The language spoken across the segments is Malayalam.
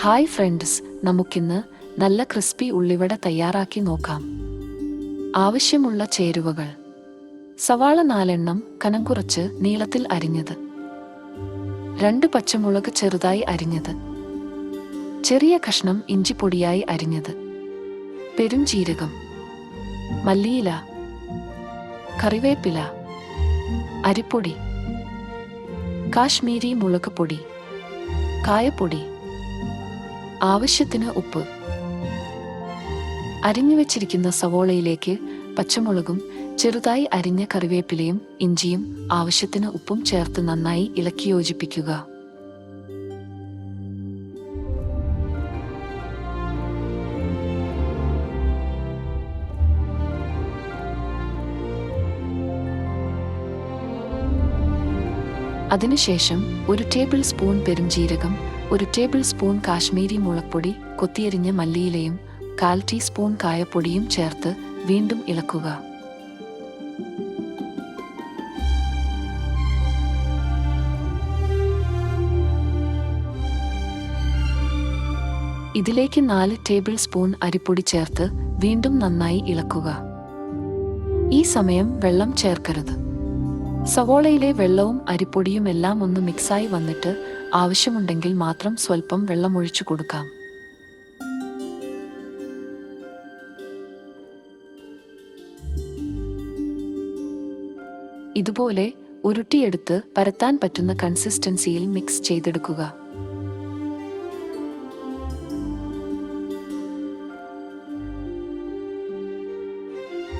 ഹായ് ഫ്രണ്ട്സ്, നമുക്കിന്ന് നല്ല ക്രിസ്പി ഉള്ളിവട തയ്യാറാക്കി നോക്കാം. ആവശ്യമുള്ള ചേരുവകൾ: സവാള 4 എണ്ണം കനം കുറച്ച് നീളത്തിൽ അരിഞ്ഞത്, 2 പച്ചമുളക് ചെറുതായി അരിഞ്ഞത്, ചെറിയ കഷ്ണം ഇഞ്ചി പൊടിയായി അരിഞ്ഞത്, പെരുംജീരകം, മല്ലിയില, കറിവേപ്പില, അരിപ്പൊടി, കാശ്മീരി മുളക് പൊടി, കായപ്പൊടി, ആവശ്യത്തിന് ഉപ്പ്. അരിഞ്ഞു വെച്ചിരിക്കുന്ന സവോളയിലേക്ക് പച്ചമുളകും ചെറുതായി അരിഞ്ഞ കറിവേപ്പിലയും ഇഞ്ചിയും ആവശ്യത്തിന് ഉപ്പും ചേർത്ത് നന്നായി ഇളക്കി യോജിപ്പിക്കുക. അതിനുശേഷം 1 ടേബിൾ സ്പൂൺ പെരുംജീരകം, 1 ടേബിൾ സ്പൂൺ കാശ്മീരി മുളക്പൊടി, കൊത്തിയരിഞ്ഞ മല്ലിയിലയും 1/4 ടീസ്പൂൺ കായപ്പൊടിയും ചേർത്ത് വീണ്ടും ഇളക്കുക. ഇതിലേക്ക് 4 ടേബിൾ സ്പൂൺ അരിപ്പൊടി ചേർത്ത് വീണ്ടും നന്നായി ഇളക്കുക. ഈ സമയം വെള്ളം ചേർക്കരുത്. സവോളയിലെ വെള്ളവും അരിപ്പൊടിയും എല്ലാം ഒന്ന് മിക്സായി വന്നിട്ട് ആവശ്യമുണ്ടെങ്കിൽ മാത്രം സ്വല്പം വെള്ളം ഒഴിച്ചു കൊടുക്കാം. ഇതുപോലെ ഉരുട്ടിയെടുത്ത് പരത്താൻ പറ്റുന്ന കൺസിസ്റ്റൻസിയിൽ മിക്സ് ചെയ്തെടുക്കുക.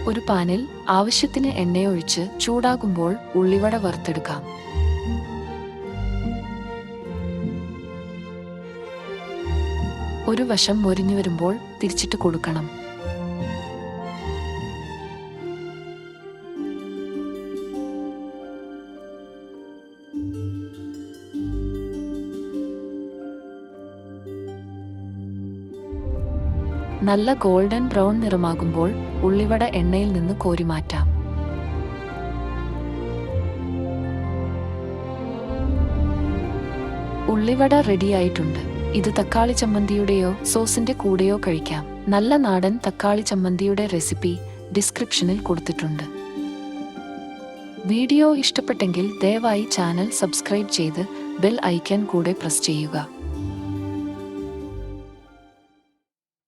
ഒരു പാനിൽ ആവശ്യത്തിന് എണ്ണയൊഴിച്ച് ചൂടാകുമ്പോൾ ഉള്ളിവട വറുത്തെടുക്കാം. ഒരു വശം മൊരിഞ്ഞു വരുമ്പോൾ തിരിച്ചിട്ട് കൊടുക്കണം. നല്ല ഗോൾഡൻ ബ്രൗൺ നിറമാകുമ്പോൾ ഉള്ളിവട എണ്ണയിൽ നിന്ന് കോരി മാറ്റാം. ഉള്ളിവട റെഡിയായിട്ടുണ്ട്. ഇത് തക്കാളി ചമ്മന്തിയുടെയോ സോസിന്റെ കൂടെയോ കഴിക്കാം. നല്ല നാടൻ തക്കാളി ചമ്മന്തിയുടെ റെസിപ്പി ഡിസ്ക്രിപ്ഷനിൽ കൊടുത്തിട്ടുണ്ട്. വീഡിയോ ഇഷ്ടപ്പെട്ടെങ്കിൽ ദയവായി ചാനൽ സബ്സ്ക്രൈബ് ചെയ്ത് ബെൽ ഐക്കൺ കൂടെ പ്രസ് ചെയ്യുക.